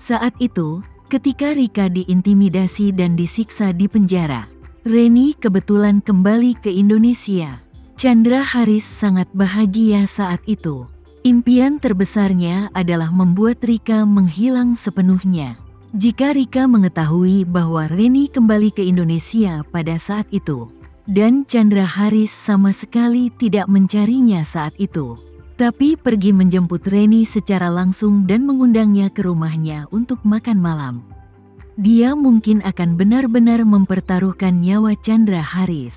Saat itu, ketika Rika diintimidasi dan disiksa di penjara, Reni kebetulan kembali ke Indonesia. Chandra Haris sangat bahagia saat itu. Impian terbesarnya adalah membuat Rika menghilang sepenuhnya. Jika Rika mengetahui bahwa Reni kembali ke Indonesia pada saat itu, dan Chandra Haris sama sekali tidak mencarinya saat itu, tapi pergi menjemput Reni secara langsung dan mengundangnya ke rumahnya untuk makan malam, dia mungkin akan benar-benar mempertaruhkan nyawa Chandra Haris.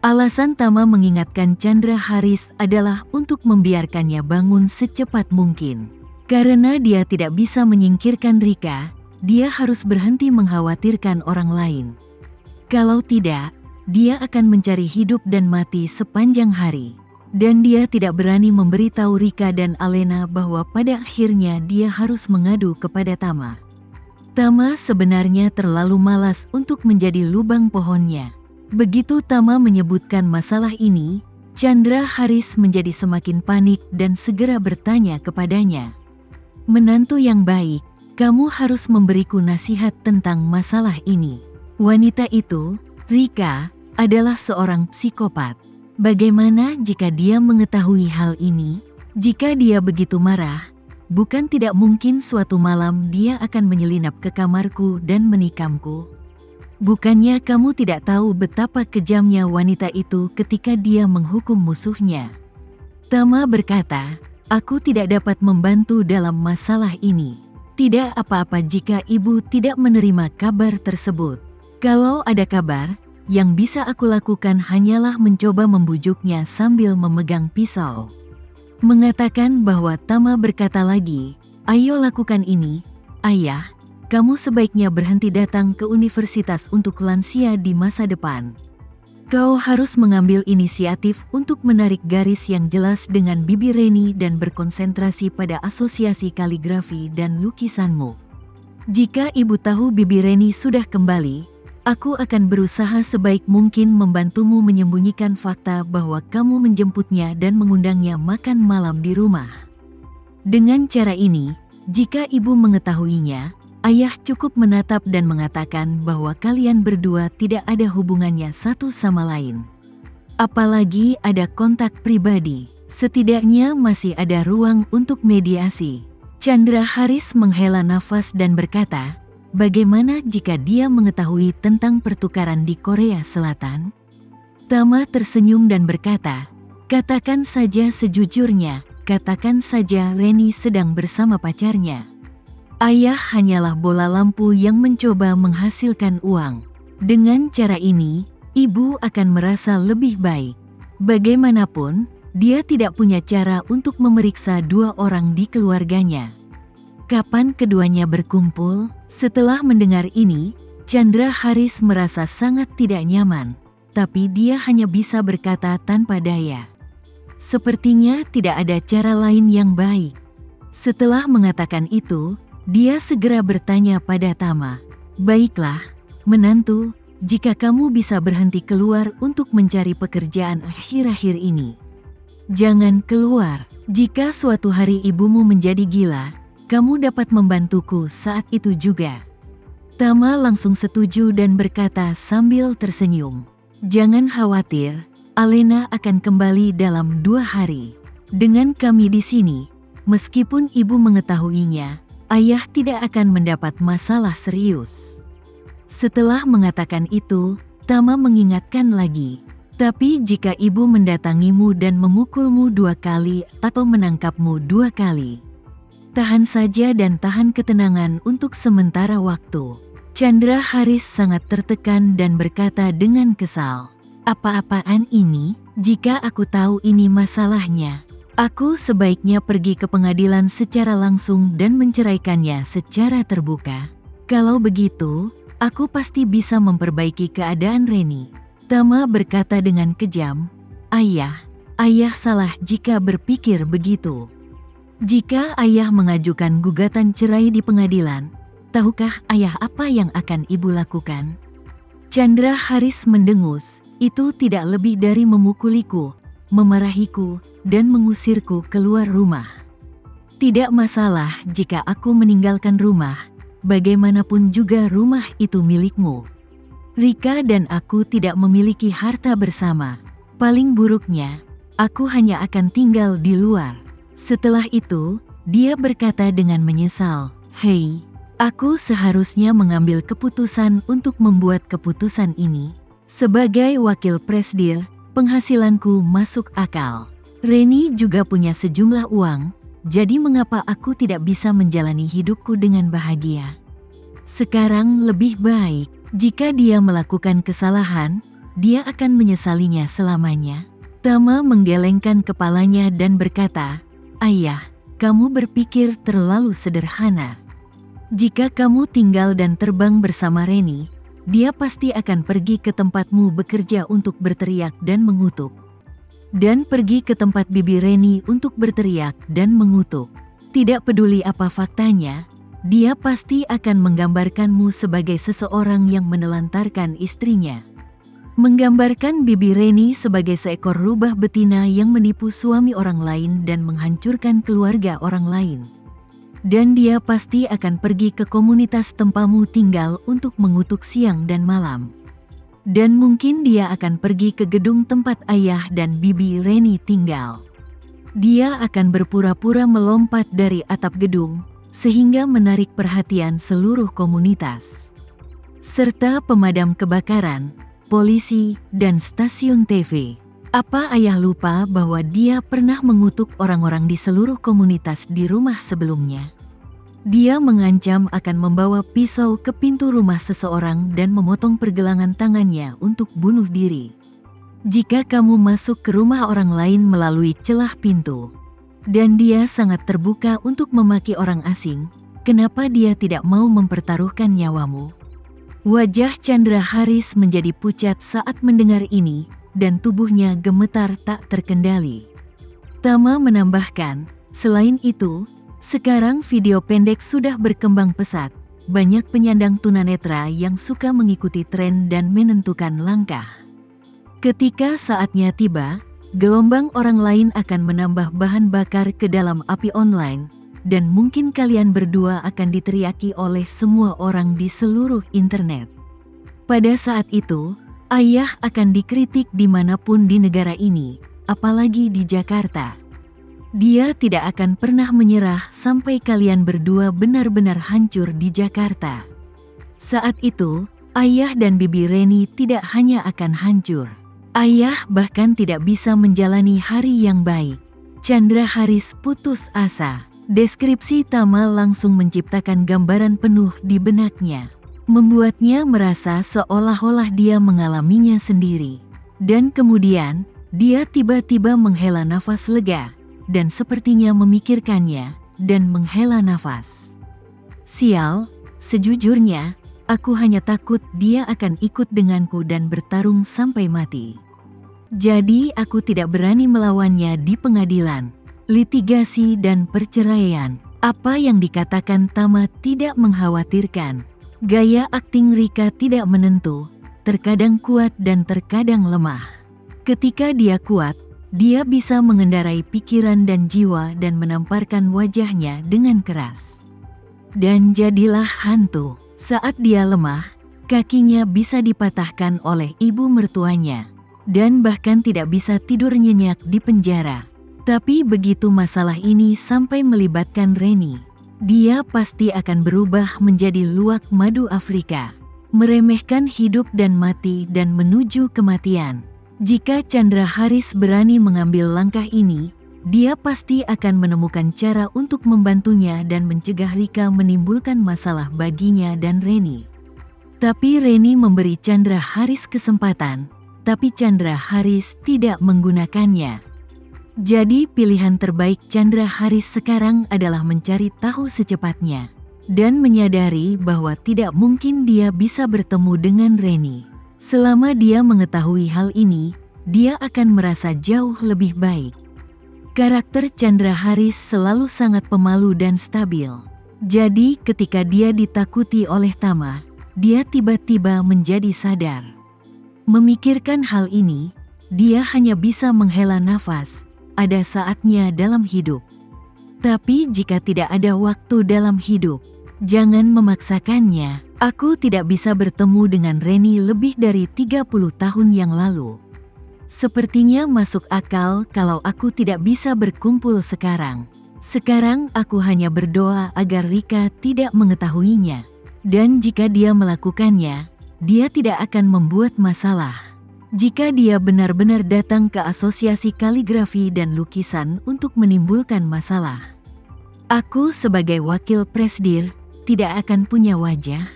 Alasan Tama mengingatkan Chandra Haris adalah untuk membiarkannya bangun secepat mungkin. Karena dia tidak bisa menyingkirkan Rika, dia harus berhenti mengkhawatirkan orang lain. Kalau tidak, dia akan mencari hidup dan mati sepanjang hari. Dan dia tidak berani memberitahu Rika dan Alena bahwa pada akhirnya dia harus mengadu kepada Tama. Tama sebenarnya terlalu malas untuk menjadi lubang pohonnya. Begitu Tama menyebutkan masalah ini, Chandra Haris menjadi semakin panik dan segera bertanya kepadanya. "Menantu yang baik, kamu harus memberiku nasihat tentang masalah ini. Wanita itu, Rika, adalah seorang psikopat. Bagaimana jika dia mengetahui hal ini? Jika dia begitu marah, bukan tidak mungkin suatu malam dia akan menyelinap ke kamarku dan menikamku. Bukannya kamu tidak tahu betapa kejamnya wanita itu ketika dia menghukum musuhnya?" Tama berkata, "Aku tidak dapat membantu dalam masalah ini. Tidak apa-apa jika ibu tidak menerima kabar tersebut. Kalau ada kabar, yang bisa aku lakukan hanyalah mencoba membujuknya sambil memegang pisau." Mengatakan bahwa Tama berkata lagi, "Ayo lakukan ini, ayah. Kamu sebaiknya berhenti datang ke universitas untuk lansia di masa depan. Kau harus mengambil inisiatif untuk menarik garis yang jelas dengan Bibi Reni dan berkonsentrasi pada asosiasi kaligrafi dan lukisanmu. Jika ibu tahu Bibi Reni sudah kembali, aku akan berusaha sebaik mungkin membantumu menyembunyikan fakta bahwa kamu menjemputnya dan mengundangnya makan malam di rumah. Dengan cara ini, jika ibu mengetahuinya, ayah cukup menatap dan mengatakan bahwa kalian berdua tidak ada hubungannya satu sama lain. Apalagi ada kontak pribadi, setidaknya masih ada ruang untuk mediasi." Chandra Haris menghela nafas dan berkata, "Bagaimana jika dia mengetahui tentang pertukaran di Korea Selatan?" Tama tersenyum dan berkata, "Katakan saja sejujurnya, katakan saja Reni sedang bersama pacarnya. Ayah hanyalah bola lampu yang mencoba menghasilkan uang. Dengan cara ini, ibu akan merasa lebih baik. Bagaimanapun, dia tidak punya cara untuk memeriksa dua orang di keluarganya. Kapan keduanya berkumpul?" Setelah mendengar ini, Chandra Haris merasa sangat tidak nyaman, tapi dia hanya bisa berkata tanpa daya, "Sepertinya tidak ada cara lain yang baik." Setelah mengatakan itu, dia segera bertanya pada Tama, "Baiklah, menantu, jika kamu bisa berhenti keluar untuk mencari pekerjaan akhir-akhir ini. Jangan keluar. Jika suatu hari ibumu menjadi gila, kamu dapat membantuku saat itu juga." Tama langsung setuju dan berkata sambil tersenyum, "Jangan khawatir, Alena akan kembali dalam 2 hari. Dengan kami di sini, meskipun ibu mengetahuinya, ayah tidak akan mendapat masalah serius." Setelah mengatakan itu, Tama mengingatkan lagi, "Tapi jika ibu mendatangimu dan memukulmu 2 kali atau menangkapmu 2 kali, tahan saja dan tahan ketenangan untuk sementara waktu." Chandra Haris sangat tertekan dan berkata dengan kesal, "Apa-apaan ini? Jika aku tahu ini masalahnya, aku sebaiknya pergi ke pengadilan secara langsung dan menceraikannya secara terbuka. Kalau begitu, aku pasti bisa memperbaiki keadaan Reni." Tama berkata dengan kejam, "Ayah salah jika berpikir begitu. Jika ayah mengajukan gugatan cerai di pengadilan, tahukah ayah apa yang akan ibu lakukan?" Chandra Haris mendengus, "Itu tidak lebih dari memukuliku, memarahiku, dan mengusirku keluar rumah. Tidak masalah jika aku meninggalkan rumah, bagaimanapun juga rumah itu milikmu. Rika dan aku tidak memiliki harta bersama. Paling buruknya, aku hanya akan tinggal di luar." Setelah itu, dia berkata dengan menyesal, "Hei, aku seharusnya mengambil keputusan untuk membuat keputusan ini. Sebagai wakil presidir, penghasilanku masuk akal. Reni juga punya sejumlah uang, jadi mengapa aku tidak bisa menjalani hidupku dengan bahagia? Sekarang lebih baik, jika dia melakukan kesalahan, dia akan menyesalinya selamanya." Tama menggelengkan kepalanya dan berkata, "Ayah, kamu berpikir terlalu sederhana. Jika kamu tinggal dan terbang bersama Reni, dia pasti akan pergi ke tempatmu bekerja untuk berteriak dan mengutuk. Dan pergi ke tempat bibi Reni untuk berteriak dan mengutuk. Tidak peduli apa faktanya, dia pasti akan menggambarkanmu sebagai seseorang yang menelantarkan istrinya. Menggambarkan bibi Reni sebagai seekor rubah betina yang menipu suami orang lain dan menghancurkan keluarga orang lain. Dan dia pasti akan pergi ke komunitas tempamu tinggal untuk mengutuk siang dan malam. Dan mungkin dia akan pergi ke gedung tempat ayah dan bibi Reni tinggal. Dia akan berpura-pura melompat dari atap gedung, sehingga menarik perhatian seluruh komunitas, serta pemadam kebakaran, polisi, dan stasiun TV. Apa ayah lupa bahwa dia pernah mengutuk orang-orang di seluruh komunitas di rumah sebelumnya? Dia mengancam akan membawa pisau ke pintu rumah seseorang dan memotong pergelangan tangannya untuk bunuh diri. Jika kamu masuk ke rumah orang lain melalui celah pintu, dan dia sangat terbuka untuk memaki orang asing, kenapa dia tidak mau mempertaruhkan nyawamu? Wajah Chandra Haris menjadi pucat saat mendengar ini, dan tubuhnya gemetar tak terkendali. Tama menambahkan, selain itu, sekarang video pendek sudah berkembang pesat. Banyak penyandang tunanetra yang suka mengikuti tren dan menentukan langkah. Ketika saatnya tiba, gelombang orang lain akan menambah bahan bakar ke dalam api online, dan mungkin kalian berdua akan diteriaki oleh semua orang di seluruh internet. Pada saat itu, ayah akan dikritik dimanapun di negara ini, apalagi di Jakarta. Dia tidak akan pernah menyerah sampai kalian berdua benar-benar hancur di Jakarta. Saat itu, ayah dan bibi Reni tidak hanya akan hancur. Ayah bahkan tidak bisa menjalani hari yang baik. Chandra Haris putus asa. Deskripsi Tama langsung menciptakan gambaran penuh di benaknya, membuatnya merasa seolah-olah dia mengalaminya sendiri. Dan kemudian, dia tiba-tiba menghela nafas lega, dan sepertinya memikirkannya, dan menghela nafas. Sial, sejujurnya, aku hanya takut dia akan ikut denganku dan bertarung sampai mati. Jadi aku tidak berani melawannya di pengadilan, litigasi dan perceraian. Apa yang dikatakan Tama tidak mengkhawatirkan. Gaya akting Rika tidak menentu, terkadang kuat dan terkadang lemah. Ketika dia kuat, dia bisa mengendarai pikiran dan jiwa dan menamparkan wajahnya dengan keras. Dan jadilah hantu. Saat dia lemah, kakinya bisa dipatahkan oleh ibu mertuanya, dan bahkan tidak bisa tidur nyenyak di penjara. Tapi begitu masalah ini sampai melibatkan Reni, dia pasti akan berubah menjadi luwak madu Afrika, meremehkan hidup dan mati dan menuju kematian. Jika Chandra Haris berani mengambil langkah ini, dia pasti akan menemukan cara untuk membantunya dan mencegah Rika menimbulkan masalah baginya dan Reni. Tapi Reni memberi Chandra Haris kesempatan, tapi Chandra Haris tidak menggunakannya. Jadi pilihan terbaik Chandra Haris sekarang adalah mencari tahu secepatnya, dan menyadari bahwa tidak mungkin dia bisa bertemu dengan Reni. Selama dia mengetahui hal ini, dia akan merasa jauh lebih baik. Karakter Chandra Haris selalu sangat pemalu dan stabil. Jadi ketika dia ditakuti oleh Tama, dia tiba-tiba menjadi sadar. Memikirkan hal ini, dia hanya bisa menghela nafas. Ada saatnya dalam hidup. Tapi jika tidak ada waktu dalam hidup, Jangan memaksakannya. Aku tidak bisa bertemu dengan Reni lebih dari 30 tahun yang lalu. Sepertinya masuk akal kalau aku tidak bisa berkumpul sekarang. Sekarang aku hanya berdoa agar Rika tidak mengetahuinya. Dan jika dia melakukannya, dia tidak akan membuat masalah. Jika dia benar-benar datang ke asosiasi kaligrafi dan lukisan untuk menimbulkan masalah, aku sebagai wakil presdir tidak akan punya wajah.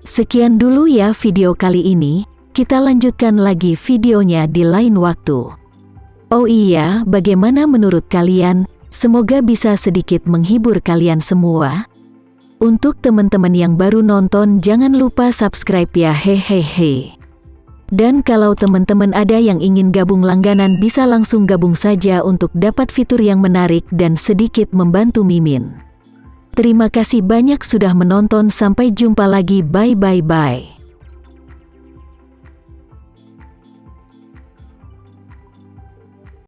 Sekian dulu ya video kali ini, kita lanjutkan lagi videonya di lain waktu. Oh iya, bagaimana menurut kalian? Semoga bisa sedikit menghibur kalian semua. Untuk teman-teman yang baru nonton, jangan lupa subscribe ya, hehehe. Dan kalau teman-teman ada yang ingin gabung langganan, bisa langsung gabung saja untuk dapat fitur yang menarik dan sedikit membantu Mimin. Terima kasih banyak sudah menonton, sampai jumpa lagi, bye.